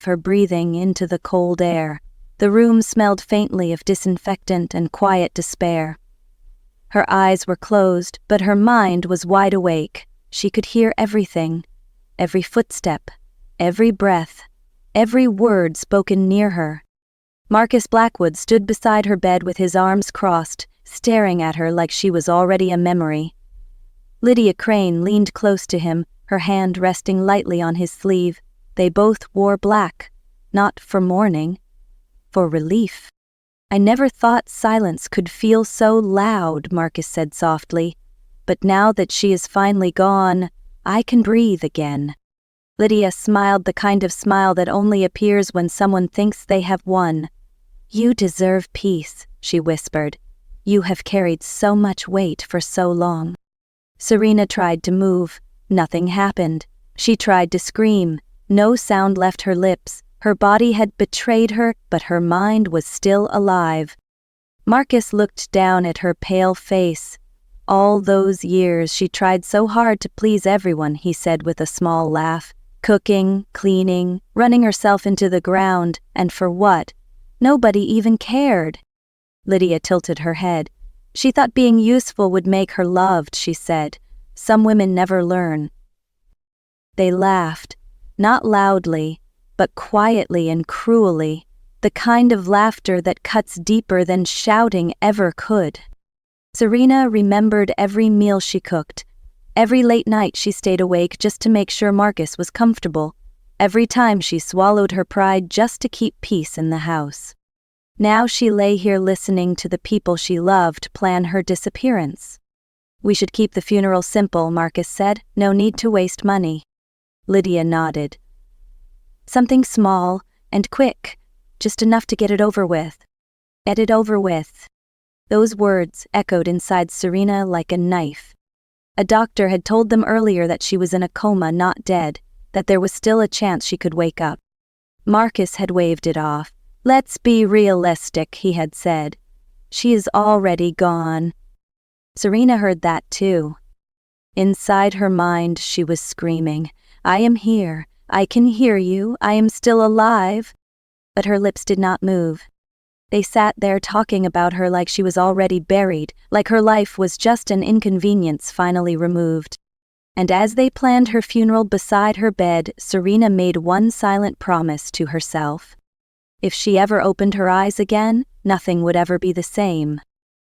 her breathing into the cold air. The room smelled faintly of disinfectant and quiet despair. Her eyes were closed, but her mind was wide awake. She could hear everything, every footstep, every breath, every word spoken near her. Marcus Blackwood stood beside her bed with his arms crossed, staring at her like she was already a memory. Lydia Crane leaned close to him, her hand resting lightly on his sleeve. They both wore black, not for mourning, for relief. "I never thought silence could feel so loud," Marcus said softly. "But now that she is finally gone, I can breathe again." Lydia smiled, the kind of smile that only appears when someone thinks they have won. "You deserve peace," she whispered. "You have carried so much weight for so long." Serena tried to move. Nothing happened. She tried to scream. No sound left her lips. Her body had betrayed her, but her mind was still alive. Marcus looked down at her pale face. "All those years she tried so hard to please everyone," he said with a small laugh. "Cooking, cleaning, running herself into the ground, and for what? Nobody even cared." Lydia tilted her head. "She thought being useful would make her loved," she said. "Some women never learn." They laughed, not loudly, but quietly and cruelly, the kind of laughter that cuts deeper than shouting ever could. Serena remembered every meal she cooked, every late night she stayed awake just to make sure Marcus was comfortable, every time she swallowed her pride just to keep peace in the house. Now she lay here listening to the people she loved plan her disappearance. "We should keep the funeral simple," Marcus said. "No need to waste money." Lydia nodded. "Something small and quick, just enough to get it over with." "Get it over with." Those words echoed inside Serena like a knife. A doctor had told them earlier that she was in a coma, not dead, that there was still a chance she could wake up. Marcus had waved it off. "Let's be realistic," he had said. "She is already gone." Serena heard that too. Inside her mind she was screaming, "I am here. I can hear you. I am still alive." But her lips did not move. They sat there talking about her like she was already buried, like her life was just an inconvenience finally removed. And as they planned her funeral beside her bed, Serena made one silent promise to herself. If she ever opened her eyes again, nothing would ever be the same.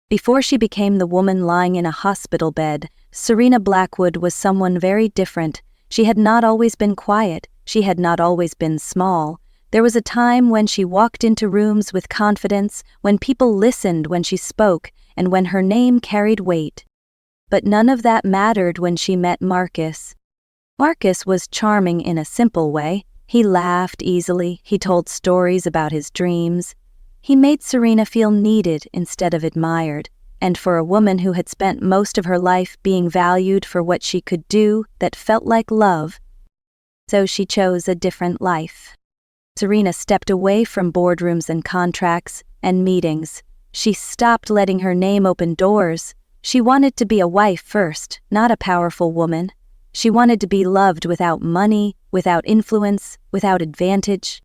Before she became the woman lying in a hospital bed, Serena Blackwood was someone very different. She had not always been quiet. She had not always been small. There was a time when she walked into rooms with confidence, when people listened when she spoke, and when her name carried weight. But none of that mattered when she met Marcus. Marcus was charming in a simple way. He laughed easily. He told stories about his dreams. He made Serena feel needed instead of admired. And for a woman who had spent most of her life being valued for what she could do that felt like love, so she chose a different life. Serena stepped away from boardrooms and contracts and meetings. She stopped letting her name open doors. She wanted to be a wife first, not a powerful woman. She wanted to be loved without money, without influence, without advantage.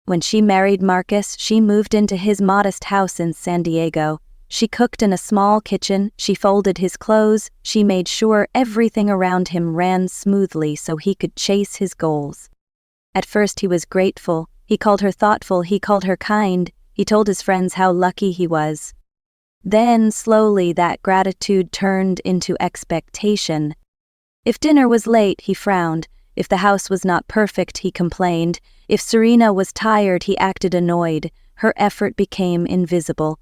When she married Marcus, she moved into his modest house in San Diego. She cooked in a small kitchen, she folded his clothes, she made sure everything around him ran smoothly so he could chase his goals. At first he was grateful, he called her thoughtful, he called her kind, he told his friends how lucky he was. Then, slowly, that gratitude turned into expectation. If dinner was late, he frowned. If the house was not perfect, he complained. If Serena was tired, he acted annoyed. Her effort became invisible.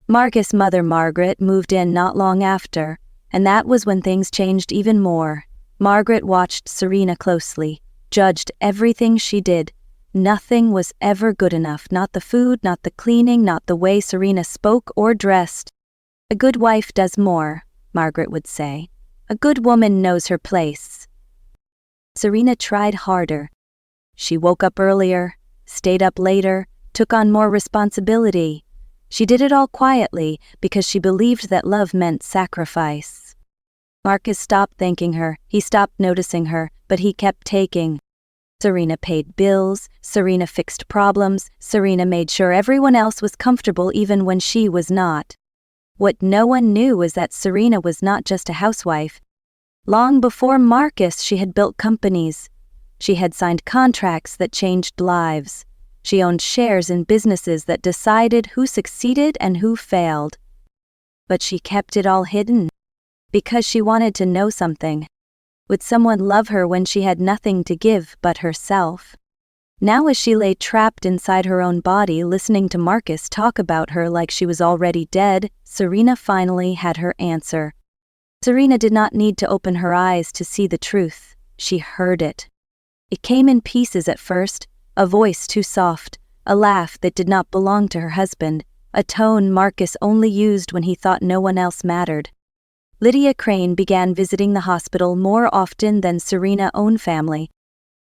Marcus' mother, Margaret, moved in not long after, and that was when things changed even more. Margaret watched Serena closely, judged everything she did. Nothing was ever good enough, not the food, not the cleaning, not the way Serena spoke or dressed. "A good wife does more," Margaret would say. "A good woman knows her place." Serena tried harder. She woke up earlier, stayed up later, took on more responsibility. She did it all quietly because she believed that love meant sacrifice. Marcus stopped thanking her, he stopped noticing her, but he kept taking. Serena paid bills, Serena fixed problems, Serena made sure everyone else was comfortable even when she was not. What no one knew was that Serena was not just a housewife. Long before Marcus, she had built companies. She had signed contracts that changed lives. She owned shares in businesses that decided who succeeded and who failed. But she kept it all hidden. Because she wanted to know something. Would someone love her when she had nothing to give but herself? Now as she lay trapped inside her own body listening to Marcus talk about her like she was already dead, Serena finally had her answer. Serena did not need to open her eyes to see the truth. She heard it. It came in pieces at first, a voice too soft, a laugh that did not belong to her husband, a tone Marcus only used when he thought no one else mattered. Lydia Crane began visiting the hospital more often than Serena's own family.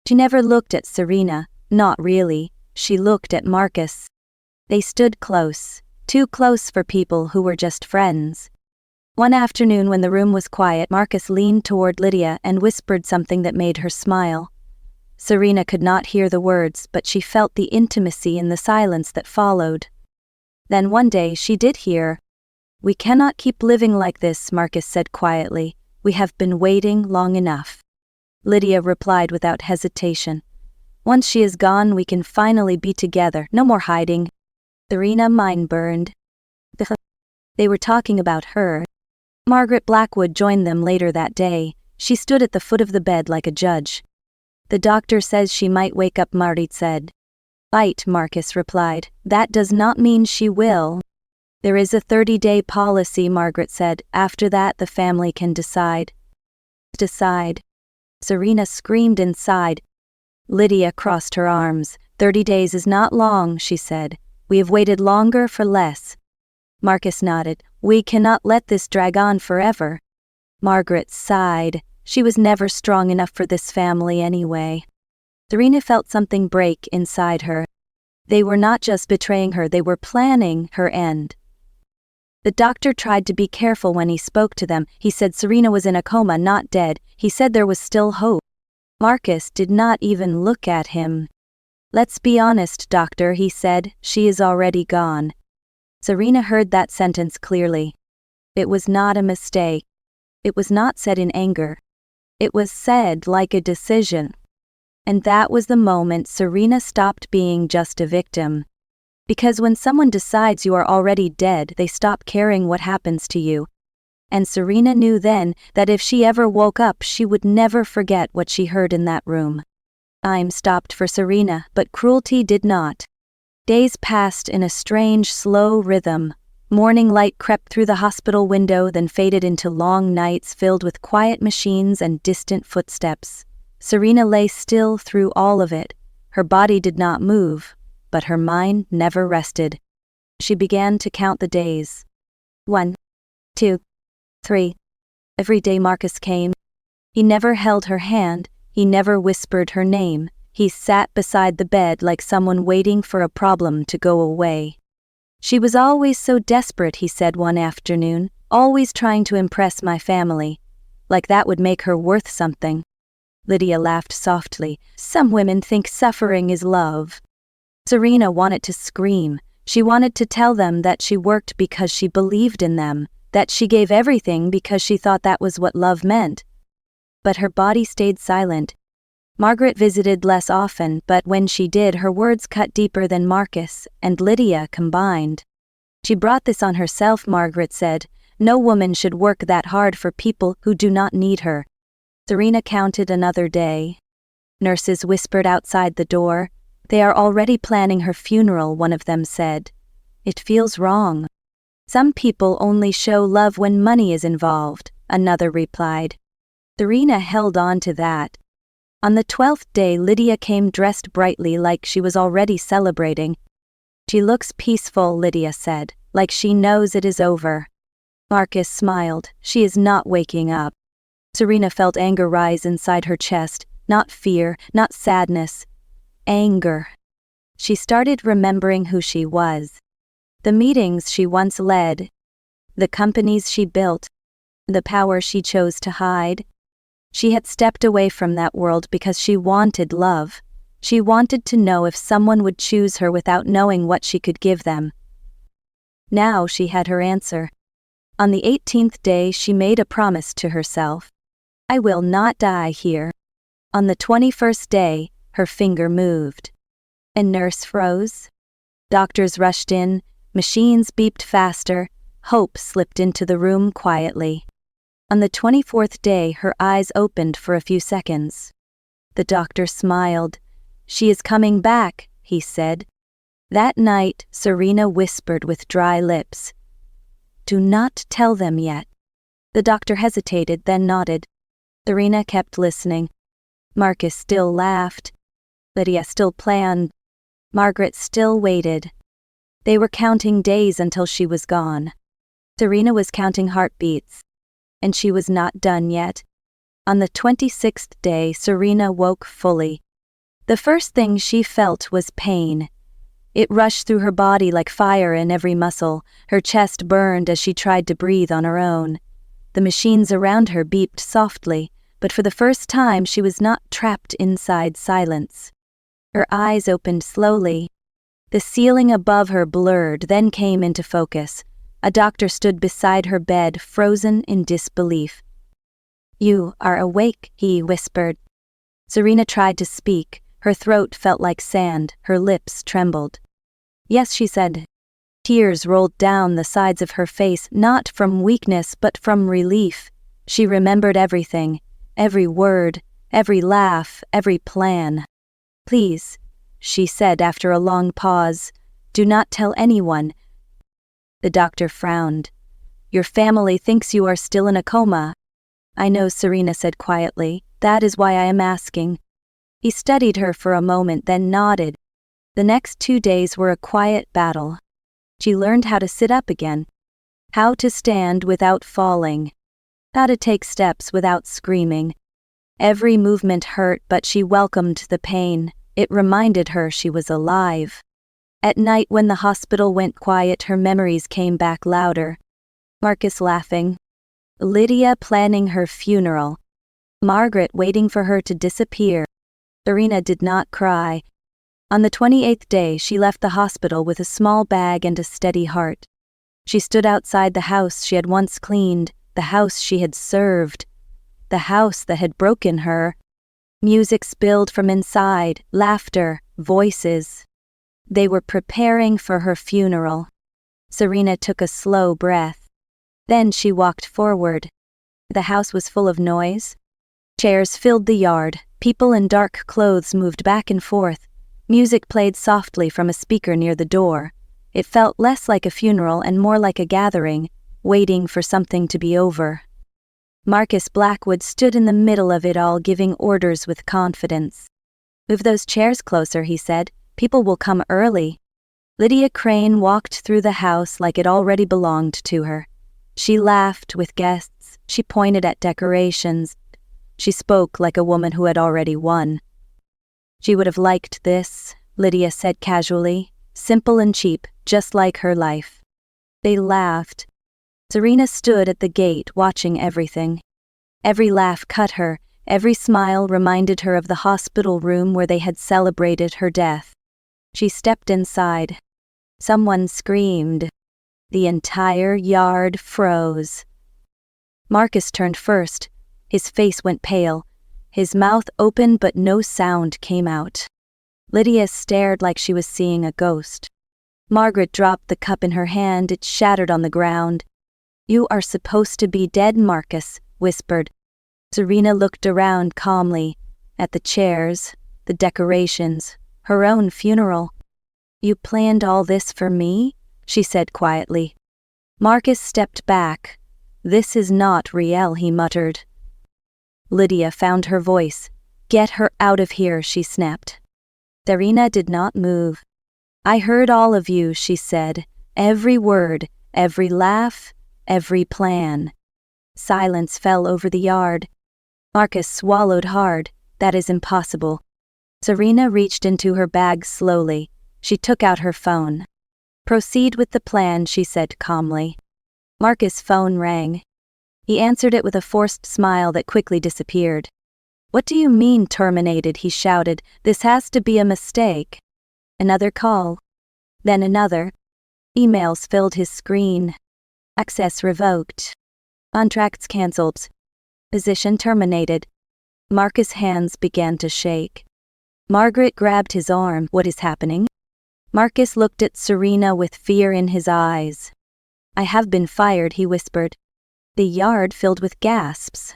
She never looked at Serena, not really, she looked at Marcus. They stood close, too close for people who were just friends. One afternoon when the room was quiet, Marcus leaned toward Lydia and whispered something that made her smile. Serena could not hear the words, but she felt the intimacy in the silence that followed. Then one day she did hear. "We cannot keep living like this," Marcus said quietly. "We have been waiting long enough." Lydia replied without hesitation. "Once she is gone, we can finally be together. No more hiding." Serena's mind burned. They were talking about her. Margaret Blackwood joined them later that day. She stood at the foot of the bed like a judge. "The doctor says she might wake up," Margaret said. "Right," Marcus replied. "That does not mean she will." "There is a 30-day policy," Margaret said. "After that, the family can decide." Decide. Serena screamed inside. Lydia crossed her arms. 30 days is not long," she said. "We have waited longer for less." Marcus nodded. "We cannot let this drag on forever." Margaret sighed. She was never strong enough for this family anyway. Serena felt something break inside her. They were not just betraying her, they were planning her end. The doctor tried to be careful when he spoke to them. He said Serena was in a coma, not dead. He said there was still hope. Marcus did not even look at him. "Let's be honest, doctor," he said. "She is already gone." Serena heard that sentence clearly. It was not a mistake. It was not said in anger. It was said like a decision. And that was the moment Serena stopped being just a victim. Because when someone decides you are already dead, they stop caring what happens to you. And Serena knew then that if she ever woke up, she would never forget what she heard in that room. Time stopped for Serena, but cruelty did not. Days passed in a strange, slow rhythm. Morning light crept through the hospital window, then faded into long nights filled with quiet machines and distant footsteps. Serena lay still through all of it. Her body did not move, but her mind never rested. She began to count the days. 1, 2, 3. Every day Marcus came. He never held her hand, he never whispered her name. He sat beside the bed like someone waiting for a problem to go away. "She was always so desperate," he said one afternoon, "always trying to impress my family. Like that would make her worth something." Lydia laughed softly. "Some women think suffering is love." Serena wanted to scream. She wanted to tell them that she worked because she believed in them, that she gave everything because she thought that was what love meant. But her body stayed silent. Margaret visited less often, but when she did, her words cut deeper than Marcus and Lydia combined. "She brought this on herself," Margaret said. "No woman should work that hard for people who do not need her." Serena counted another day. Nurses whispered outside the door. "They are already planning her funeral," one of them said. "It feels wrong." "Some people only show love when money is involved," another replied. Serena held on to that. On the 12th day, Lydia came dressed brightly like she was already celebrating. "She looks peaceful," Lydia said, "like she knows it is over." Marcus smiled. "She is not waking up." Serena felt anger rise inside her chest, not fear, not sadness. Anger. She started remembering who she was. The meetings she once led. The companies she built. The power she chose to hide. She had stepped away from that world because she wanted love. She wanted to know if someone would choose her without knowing what she could give them. Now she had her answer. On the 18th day she made a promise to herself. I will not die here. On the 21st day, her finger moved. A nurse froze. Doctors rushed in, machines beeped faster, hope slipped into the room quietly. On the 24th day, her eyes opened for a few seconds. The doctor smiled. She is coming back, he said. That night, Serena whispered with dry lips. Do not tell them yet. The doctor hesitated, then nodded. Serena kept listening. Marcus still laughed. Lydia still planned. Margaret still waited. They were counting days until she was gone. Serena was counting heartbeats. And she was not done yet. On the 26th day, Serena woke fully. The first thing she felt was pain. It rushed through her body like fire in every muscle. Her chest burned as she tried to breathe on her own. The machines around her beeped softly, but for the first time she was not trapped inside silence. Her eyes opened slowly. The ceiling above her blurred, then came into focus. A doctor stood beside her bed, frozen in disbelief. You are awake, he whispered. Serena tried to speak. Her throat felt like sand, her lips trembled. Yes, she said. Tears rolled down the sides of her face, not from weakness but from relief. She remembered everything, every word, every laugh, every plan. Please, she said after a long pause, do not tell anyone. The doctor frowned. Your family thinks you are still in a coma. I know, Serena said quietly. That is why I am asking. He studied her for a moment, then nodded. The next 2 days were a quiet battle. She learned how to sit up again, how to stand without falling, how to take steps without screaming. Every movement hurt, but she welcomed the pain. It reminded her she was alive. At night when the hospital went quiet, her memories came back louder. Marcus laughing. Lydia planning her funeral. Margaret waiting for her to disappear. Serena did not cry. On the 28th day, she left the hospital with a small bag and a steady heart. She stood outside the house she had once cleaned, the house she had served, the house that had broken her. Music spilled from inside, laughter, voices. They were preparing for her funeral. Serena took a slow breath. Then she walked forward. The house was full of noise. Chairs filled the yard. People in dark clothes moved back and forth. Music played softly from a speaker near the door. It felt less like a funeral and more like a gathering, waiting for something to be over. Marcus Blackwood stood in the middle of it all, giving orders with confidence. Move those chairs closer, he said. People will come early. Lydia Crane walked through the house like it already belonged to her. She laughed with guests. She pointed at decorations. She spoke like a woman who had already won. She would have liked this, Lydia said casually, simple and cheap, just like her life. They laughed. Serena stood at the gate watching everything. Every laugh cut her, every smile reminded her of the hospital room where they had celebrated her death. She stepped inside. Someone screamed. The entire yard froze. Marcus turned first. His face went pale. His mouth opened but no sound came out. Lydia stared like she was seeing a ghost. Margaret dropped the cup in her hand. It shattered on the ground. You are supposed to be dead, Marcus whispered. Serena looked around calmly, at the chairs, the decorations, her own funeral. You planned all this for me? She said quietly. Marcus stepped back. This is not real, he muttered. Lydia found her voice. Get her out of here, she snapped. Serena did not move. I heard all of you, she said. Every word, every laugh, every plan. Silence fell over the yard. Marcus swallowed hard. That is impossible. Serena reached into her bag slowly. She took out her phone. Proceed with the plan, she said calmly. Marcus' phone rang. He answered it with a forced smile that quickly disappeared. What do you mean terminated? He shouted. This has to be a mistake. Another call. Then another. Emails filled his screen. Access revoked. Contracts cancelled. Position terminated. Marcus' hands began to shake. Margaret grabbed his arm. What is happening? Marcus looked at Serena with fear in his eyes. I have been fired, he whispered. The yard filled with gasps.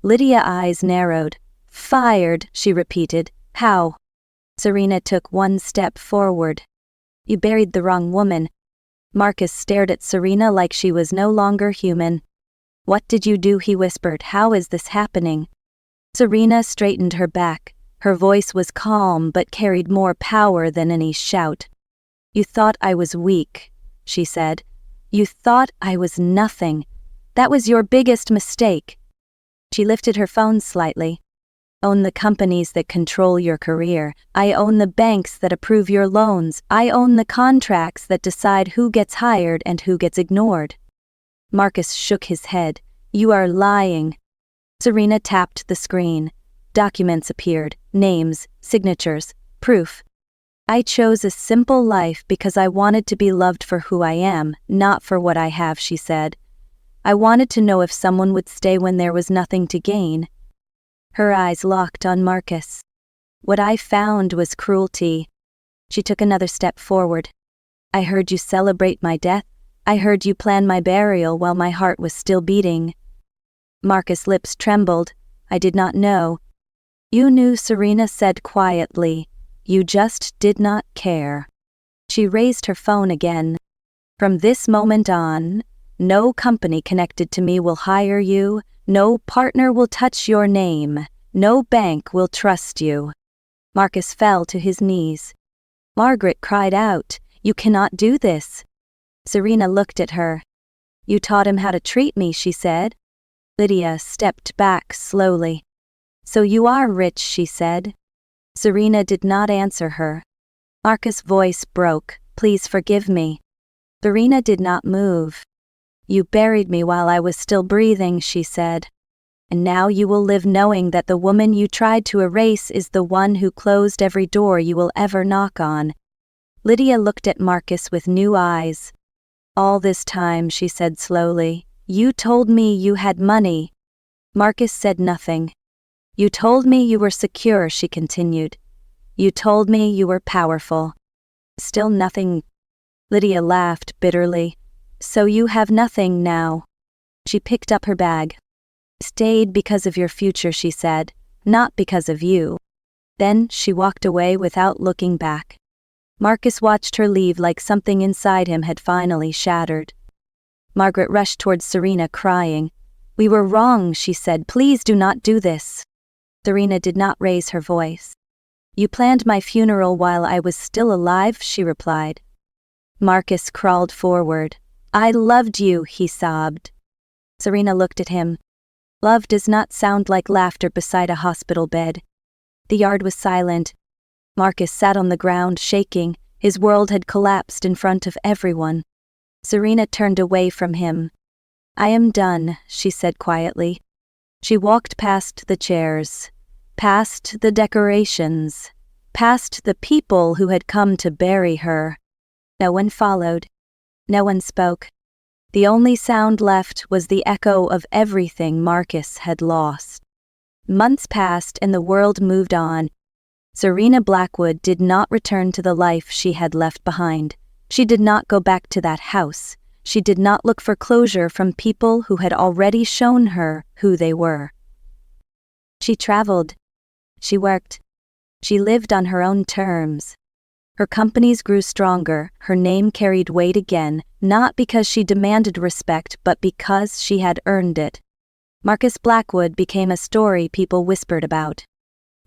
Lydia's eyes narrowed. Fired, she repeated. How? Serena took one step forward. You buried the wrong woman. Marcus stared at Serena like she was no longer human. What did you do? He whispered. How is this happening? Serena straightened her back. Her voice was calm but carried more power than any shout. You thought I was weak, she said. You thought I was nothing. That was your biggest mistake. She lifted her phone slightly. Own the companies that control your career. I own the banks that approve your loans. I own the contracts that decide who gets hired and who gets ignored. Marcus shook his head. You are lying. Serena tapped the screen. Documents appeared. Names, signatures, proof. I chose a simple life because I wanted to be loved for who I am, not for what I have, she said. I wanted to know if someone would stay when there was nothing to gain. Her eyes locked on Marcus. What I found was cruelty. She took another step forward. I heard you celebrate my death. I heard you plan my burial while my heart was still beating. Marcus' lips trembled. I did not know. You knew, Serena said quietly. You just did not care. She raised her phone again. From this moment on, no company connected to me will hire you. No partner will touch your name. No bank will trust you. Marcus fell to his knees. Margaret cried out, You cannot do this. Serena looked at her. You taught him how to treat me, she said. Lydia stepped back slowly. So you are rich, she said. Serena did not answer her. Marcus' voice broke. Please forgive me. Serena did not move. You buried me while I was still breathing, she said. And now you will live knowing that the woman you tried to erase is the one who closed every door you will ever knock on. Lydia looked at Marcus with new eyes. All this time, she said slowly, you told me you had money. Marcus said nothing. You told me you were secure, she continued. You told me you were powerful. Still nothing. Lydia laughed bitterly. So you have nothing now. She picked up her bag. Stayed because of your future, she said, not because of you. Then she walked away without looking back. Marcus watched her leave like something inside him had finally shattered. Margaret rushed towards Serena, crying. We were wrong, she said. Please do not do this. Serena did not raise her voice. You planned my funeral while I was still alive, she replied. Marcus crawled forward. I loved you, he sobbed. Serena looked at him. Love does not sound like laughter beside a hospital bed. The yard was silent. Marcus sat on the ground, shaking. His world had collapsed in front of everyone. Serena turned away from him. I am done, she said quietly. She walked past the chairs, past the decorations, past the people who had come to bury her. No one followed. No one spoke. The only sound left was the echo of everything Marcus had lost. Months passed and the world moved on. Serena Blackwood did not return to the life she had left behind. She did not go back to that house. She did not look for closure from people who had already shown her who they were. She traveled. She worked. She lived on her own terms. Her companies grew stronger, her name carried weight again, not because she demanded respect but because she had earned it. Marcus Blackwood became a story people whispered about.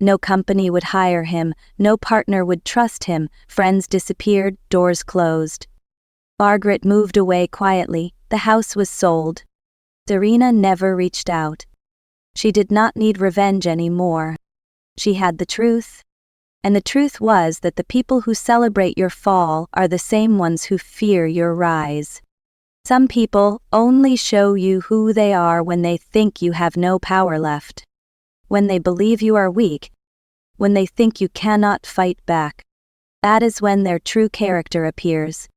No company would hire him, no partner would trust him, friends disappeared, doors closed. Margaret moved away quietly, the house was sold. Serena never reached out. She did not need revenge anymore. She had the truth. And the truth was that the people who celebrate your fall are the same ones who fear your rise. Some people only show you who they are when they think you have no power left, when they believe you are weak, when they think you cannot fight back. That is when their true character appears.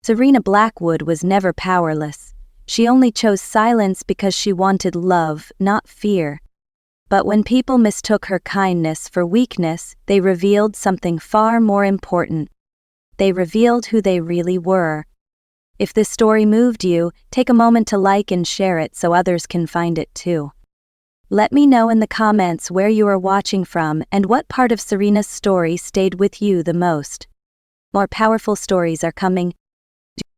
Serena Blackwood was never powerless. She only chose silence because she wanted love, not fear. But when people mistook her kindness for weakness, they revealed something far more important. They revealed who they really were. If this story moved you, take a moment to like and share it so others can find it too. Let me know in the comments where you are watching from and what part of Serena's story stayed with you the most. More powerful stories are coming.